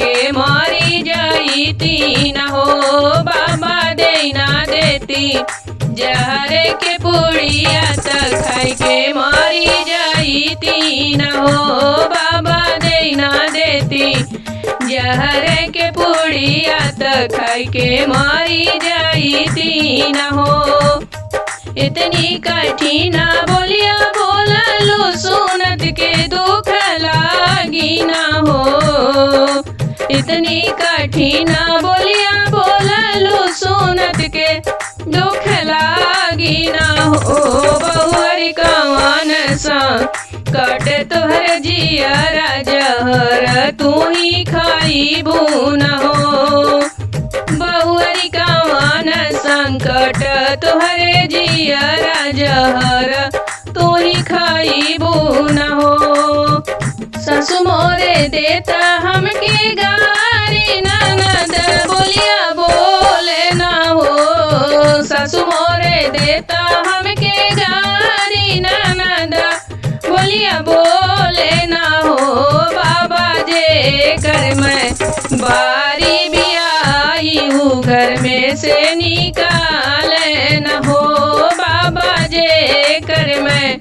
के मारी जाईती न हो। बाबा दे ना देती जहर के पुड़िया त खाई के मारी जाईती न हो। बाबा दे ना देती जहर के पुड़िया त खाई के मारी जाईती न हो। इतनी कठिन बोलिया बोललू सुनत के दुख लागी न हो। इतनी कठिन बोलिया बोललू सुनत के दुख लागी न हो। बहुअर कवन सा कट तोहर जियरा जहर तू ही खाईबू न हो। बहुअर कवन संकट तोहरे जियरा जहर तू ही खाईबू न हो। ससु मोरे देता हमके गारी ननद बोलिया बोले न हो। ससु मोरे देता हमके गारी ननद बोलिया बोले न हो। बाबा जे कर मैं बारी भी आई हूँ घर में से निकाले न हो। बाबा जे कर मैं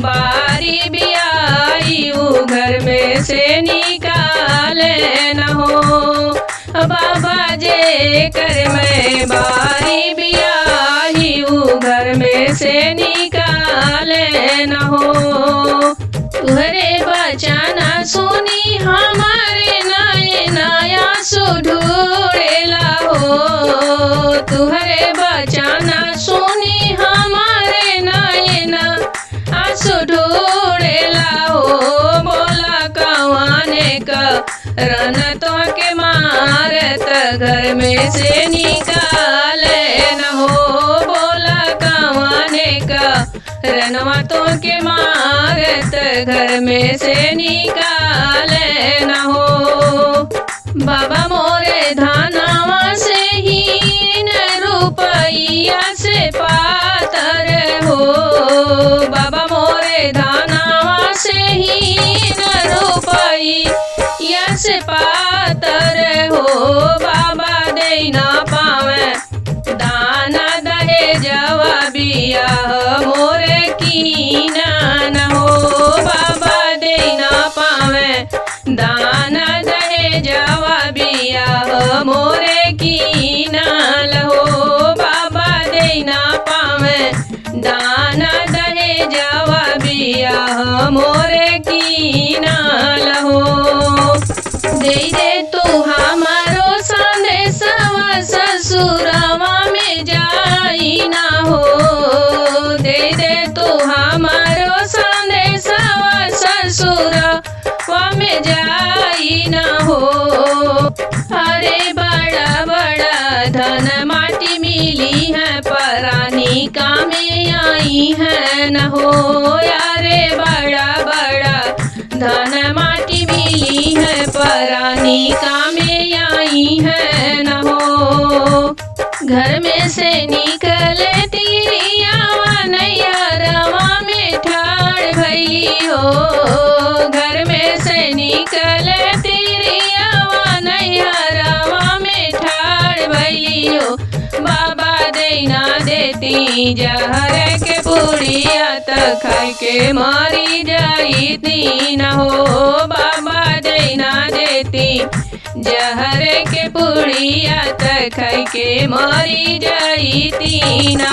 बारी भी आई हूँ घर में से निकाले न हो। बाबा जे कर मैं बारी भी आई हूँ घर में से निकाले न हो। तुहरे बचाना सुनी हमारे नए नया सुढूरेला हो। तुहरे बचाना सुनी हमारे नए नया सुढूरेला हो। बोला कवाने का रन तो के मारत घर में से निकाले न हो। बोला कवाने का रनवा तो के मारत घर में से निकाले न हो। बाबा मोरे धनवा से हीन रुपैया से पातर हो। बाबा मोरे धनवा से हीन रुपैया से पातर हो। बाबा दे ना पावे दाना दहेजवा बियाह मोरे कीना न हो। बाबा दे ना पावे दाना दहेजवा बियाह मोरे कीना लहो। बाबा दे ना पावे दाना दहेजवा बियाह मोरे कीना लहो। दे तू हमारो संदेशवा ससुरवा में जाई ना हो। दे तू हमारो संदेशवा ससुरवा में जाई ना हो। अरे बड़ा बड़ा धन माटी मिली है परानी कामें आई है न हो। अरे बड़ा बड़ा धन माटी मिली है परानी कामें आई है न हो। घर में से निकले तिरिया नैयरवा में ठाड़ भैली हो। घर में से निकले तिरिया नैयरवा में ठाड़ भैली हो। बाबा दे ना देती जहर के पुड़िया त खाई के मारी जाईती न हो। बाबा दे ना देती जहर के पुड़िया त खाई के मारी जाईती न